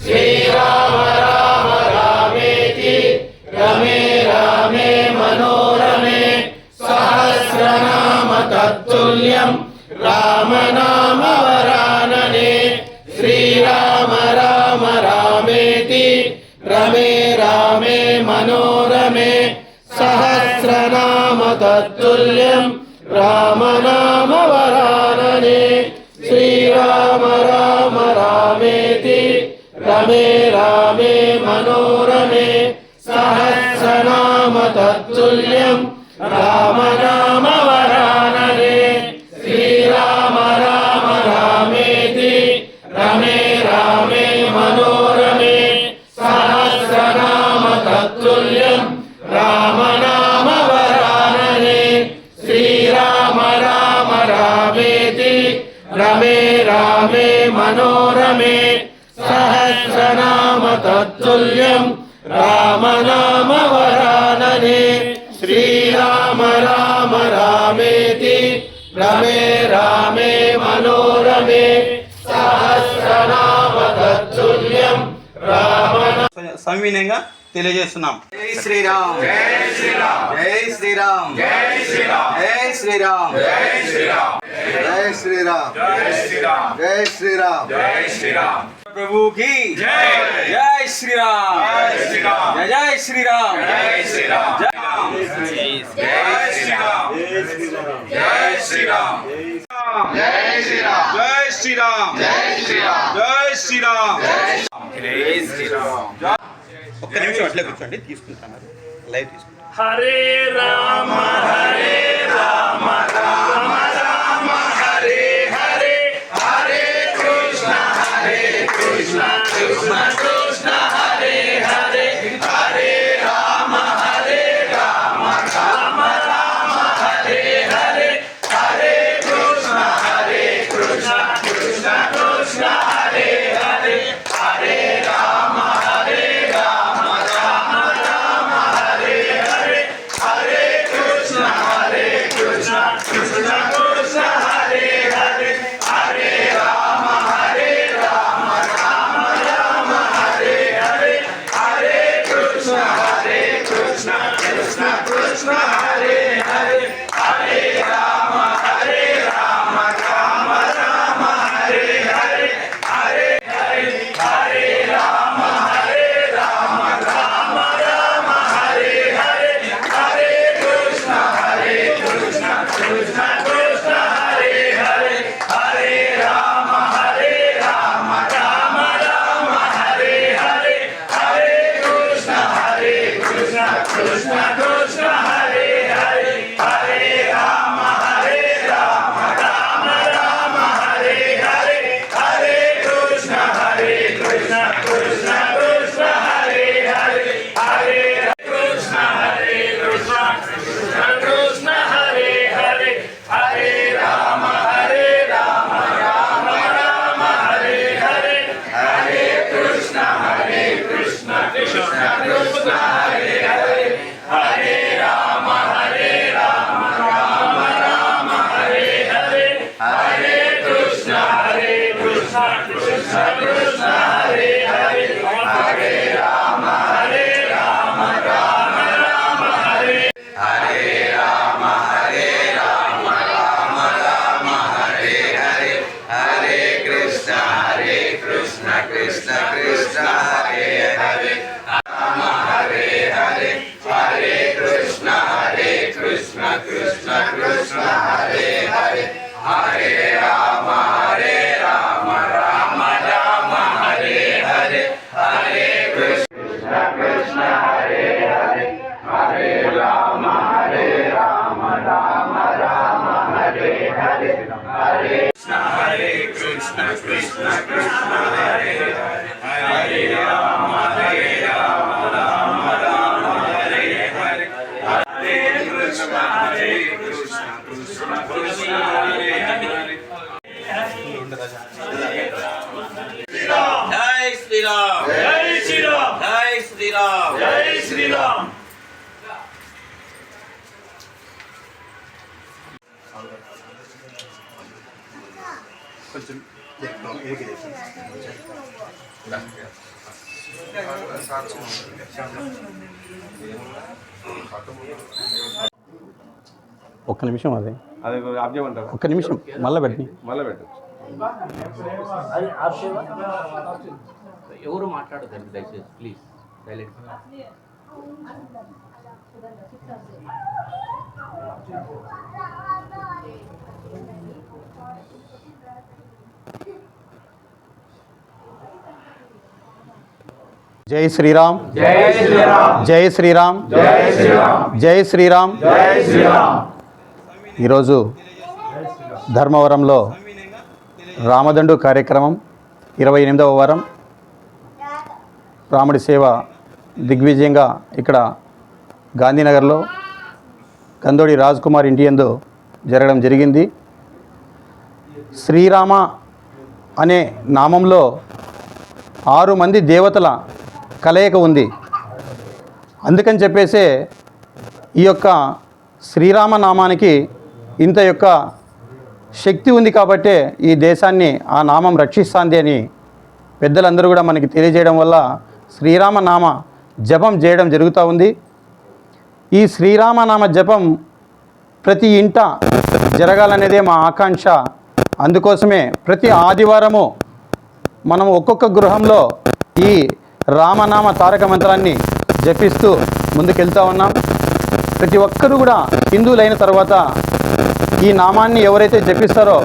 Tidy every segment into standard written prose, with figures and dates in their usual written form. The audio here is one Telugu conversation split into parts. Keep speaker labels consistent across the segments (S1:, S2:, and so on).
S1: श्रीराम राम रामेति रमे रामे मनोरमे सहस्रनाम तत्तुल्यं राम नाम वरानने श्रीराम राम रामेति रमे रामे मनोरमे सहस्रनाम तत्तुल्यं राम नाम वरानने श्रीराम राम रामेति रमे रामे मनोरमे सहस्रनाम तत्तुल्यं राम नाम वरानने श्रीराम राम रामेति रमे रामे मनोरमे सहस्रनाम तत्तुल्यं राम नाम वरानने श्रीराम राम रामेति रमे रामे मनोरमे सहस्रनाम तत्तुल्यं राम नाम वरानने श्रीराम राम रामेति रमे रामे मनोरमे सहस्रनाम तत्तुल्यं राम
S2: సవినయంగా తెలియజేస్తున్నాం.
S3: జై శ్రీరామ్ జై శ్రీరామ్ జై శ్రీరామ్ జై శ్రీరామ్ జై శ్రీరామ్ జై శ్రీరామ్ జై శ్రీరామ్ జై శ్రీరామ్ జై శ్రీరామ్ జై శ్రీరామ్ प्रभु की जय जय श्री राम जय श्री राम जय श्री राम जय श्री राम जय श्री राम जय श्री राम जय श्री राम जय श्री राम जय श्री राम जय श्री राम जय श्री राम जय श्री राम
S2: ఒక్క నిమిషం అట్లే కూర్చోండి, తీసుకుంటాను లైవ్ తీసుకుంటాను.
S1: हरे राम राम राम हरे हरे हरे कृष्ण कृष्ण कृष्ण हरे हरे हरे राम राम राम हरे हरे हरे कृष्ण कृष्ण कृष्ण हरे हरे हरे राम राम राम हरे हरे हरे कृष्ण कृष्ण कृष्ण हरे हरे हरे राम राम राम हरे हरे हरे कृष्ण कृष्ण कृष्ण हरे हरे हरे राम राम राम हरे हरे हरे हरे राम राम राम हरे हरे हरे कृष्ण कृष्ण कृष्ण हरे हरे हरे राम राम राम हरे हरे हरे कृष्ण कृष्ण कृष्ण हरे हरे हरे राम राम राम हरे हरे हरे कृष्ण कृष्ण कृष्ण हरे हरे हरे कृष्ण कृष्ण हरे हरे हरे राम राम राम हरे हरे हरे कृष्ण कृष्ण कृष्ण हरे हरे हरे राम राम राम हरे हरे हरे कृष्ण कृष्ण कृष्ण हरे हरे हरे राम राम राम हरे हरे राम राम हरे हरे हरे कृष्ण कृष्ण कृष्ण हरे हरे राम हरे हरे हरे कृष्ण कृष्ण कृष्ण हरे हरे हरे राम राम राम हरे हरे हरे कृष्ण कृष्ण हरे हरे हरे राम राम राम हरे हरे हरे कृष्ण कृष्ण कृष्ण हरे हरे हरे राम राम हरे हरे हरे कृष्ण कृष्ण कृष्ण हरे हरे
S3: जय श्री राम
S1: जय श्री राम
S3: जय श्री राम
S1: जय श्री राम
S2: కొంచెం ఒక్క నిమిషం అదే
S3: అది ఆప్ చేయమంటారా?
S2: ఒక్క నిమిషం మళ్ళీ పెట్టిన
S3: మళ్ళీ పెట్టు.
S1: ఎవరు మాట్లాడదండి దయచేసి ప్లీజ్ సైలెంట్.
S2: జై శ్రీరామ్,
S1: జై శ్రీరామ్,
S2: జై శ్రీరామ్,
S1: జై శ్రీరామ్,
S2: జై శ్రీరామ్.
S1: జై శ్రీరామ్.
S2: ఈరోజు ధర్మవరంలో రామదండు కార్యక్రమం 28వ వారం రాముడి సేవ దిగ్విజయంగా ఇక్కడ గాంధీనగర్లో కందోడి రాజ్ కుమార్ ఇంటి యందు జరగడం జరిగింది. శ్రీరామ అనే నామంలో 6 మంది దేవతల కలయిక ఉంది. అందుకని చెప్పేసే ఈ యొక్క శ్రీరామ నామానికి ఇంత యొక్క శక్తి ఉంది కాబట్టే ఈ దేశాన్ని ఆ నామం రక్షిస్తుంది అని పెద్దలందరూ కూడా మనకి తెలియజేయడం వల్ల శ్రీరామ నామ జపం చేయడం జరుగుతూ ఉంది. ఈ శ్రీరామనామ జపం ప్రతి ఇంట జరగాలనేదే మా ఆకాంక్ష. అందుకోసమే ప్రతి ఆదివారము మనం ఒక్కొక్క గృహంలో ఈ రామనామ తారక మంత్రాన్ని జపిస్తూ ముందుకెళ్తూ ఉన్నాం. ప్రతి ఒక్కరూ కూడా హిందువులైన తర్వాత ఈ నామాన్ని ఎవరైతే జపిస్తారో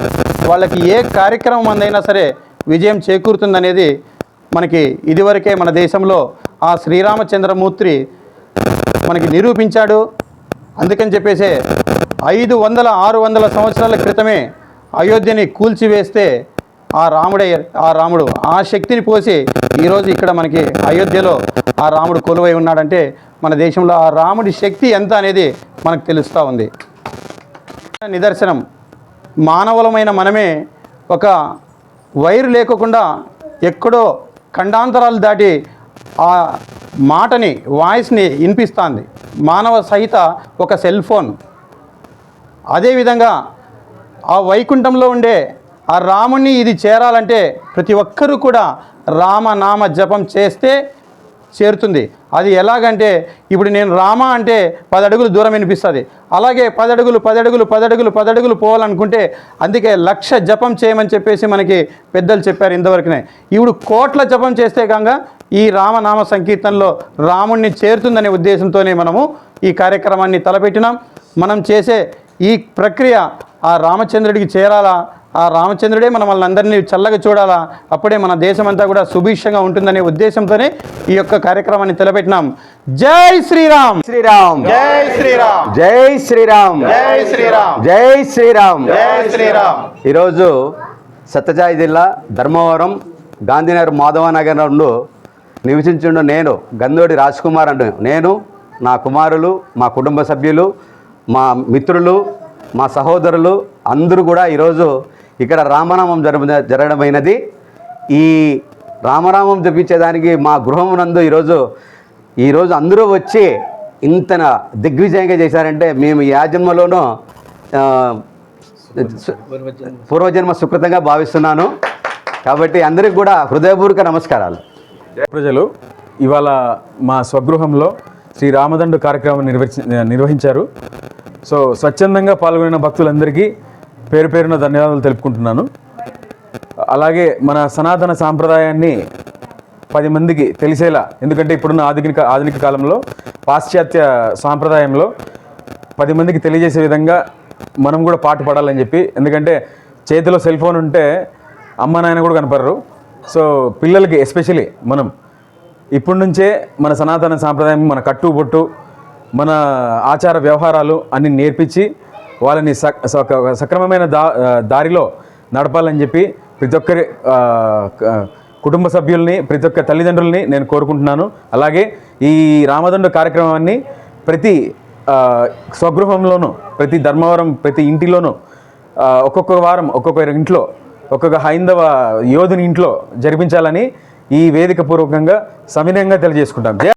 S2: వాళ్ళకి ఏ కార్యక్రమం అందైనా సరే విజయం చేకూరుతుందనేది మనకి ఇదివరకే మన దేశంలో ఆ శ్రీరామచంద్రమూర్తి మనకి నిరూపించాడు. అందుకని చెప్పేసి 500-600 సంవత్సరాల క్రితమే అయోధ్యని కూల్చివేస్తే ఆ రాముడు ఆ శక్తిని పోసి ఈరోజు ఇక్కడ మనకి అయోధ్యలో ఆ రాముడు కొలువై ఉన్నాడంటే మన దేశంలో ఆ రాముడి శక్తి ఎంత అనేది మనకు తెలుస్తూ ఉంది. నిదర్శనం మానవులమైన మనమే ఒక వైరు లేకుండా ఎక్కడో ఖండాంతరాలు దాటి ఆ మాటని వాయిస్ని వినిపిస్తుంది. మానవ సహిత ఒక సెల్ ఫోన్. అదేవిధంగా ఆ వైకుంఠంలో ఉండే ఆ రాముణ్ణి ఇది చేరాలంటే ప్రతి ఒక్కరూ కూడా రామనామ జపం చేస్తే చేరుతుంది. అది ఎలాగంటే ఇప్పుడు నేను రామ అంటే 10 అడుగులు దూరం వినిపిస్తుంది. అలాగే 10 అడుగులు పోవాలనుకుంటే అందుకే 1,00,000 జపం చేయమని చెప్పేసి మనకి పెద్దలు చెప్పారు ఇంతవరకునే. ఇప్పుడు కోట్ల జపం చేస్తే కనుక ఈ రామనామ సంకీర్తనలో రాముణ్ణి చేరుతుందనే ఉద్దేశంతోనే మనము ఈ కార్యక్రమాన్ని తలపెట్టినాం. మనం చేసే ఈ ప్రక్రియ ఆ రామచంద్రుడికి చేరాలా, ఆ రామచంద్రుడే మన వాళ్ళందరినీ చల్లగా చూడాలా, అప్పుడే మన దేశమంతా కూడా సుభిక్షంగా ఉంటుందనే ఉద్దేశంతోనే ఈ యొక్క కార్యక్రమాన్ని తలపెట్టినాం. జై శ్రీరామ్,
S3: శ్రీరామ్,
S2: జై శ్రీరామ్,
S3: జై శ్రీరామ్,
S2: జై శ్రీరామ్,
S3: జై శ్రీరామ్,
S2: జై శ్రీరామ్.
S3: ఈరోజు సత్యసాయి జిల్లా ధర్మవరం గాంధీనగర్ మాధవనగరంలో నివసించుండు నేను గందోడి రాజ్ కుమార్ అంటూ నేను, నా కుమారులు, మా కుటుంబ సభ్యులు, మా మిత్రులు, మా సహోదరులు అందరూ కూడా ఈరోజు ఇక్కడ రామనామం జరగడమైనది. ఈ రామనామం జపించేదానికి మా గృహమునందు ఈరోజు అందరూ వచ్చి ఇంత దిగ్విజయంగా చేశారంటే మేము ఈ జన్మలోనూ పూర్వజన్మ సుకృతంగా భావిస్తున్నాను. కాబట్టి అందరికీ కూడా హృదయపూర్వక నమస్కారాలు.
S4: ప్రజలు ఇవాళ మా స్వగృహంలో శ్రీ రామదండు కార్యక్రమం నిర్వహించారు. సో స్వచ్ఛందంగా పాల్గొన్న భక్తులందరికీ పేరు పేరున ధన్యవాదాలు తెలుపుకుంటున్నాను. అలాగే మన సనాతన సాంప్రదాయాన్ని 10 మందికి తెలిసేలా, ఎందుకంటే ఇప్పుడున్న ఆధునిక కాలంలో పాశ్చాత్య సాంప్రదాయంలో 10 మందికి తెలియజేసే విధంగా మనం కూడా పాటు పడాలని చెప్పి, ఎందుకంటే చేతిలో సెల్ ఫోన్ ఉంటే అమ్మ నాయన కూడా కనపడరు. సో పిల్లలకి ఎస్పెషలీ మనం ఇప్పటి నుంచే మన సనాతన సాంప్రదాయం, మన కట్టుబొట్టు, మన ఆచార వ్యవహారాలు అన్ని నేర్పించి వాళ్ళని సక్రమమైన దారిలో నడపాలని చెప్పి ప్రతి ఒక్కరి కుటుంబ సభ్యుల్ని, ప్రతి ఒక్క తల్లిదండ్రుల్ని నేను కోరుకుంటున్నాను. అలాగే ఈ రామదండు కార్యక్రమాన్ని ప్రతి స్వగృహంలోనూ, ప్రతి ధర్మవరం ప్రతి ఇంటిలోనూ ఒక్కొక్క వారం ఒక్కొక్క ఇంట్లో ఒక్కొక్క హైందవ యోధుని ఇంట్లో జరిపించాలని ఈ వేదిక పూర్వకంగా సవినయంగా తెలియజేసుకుంటాం.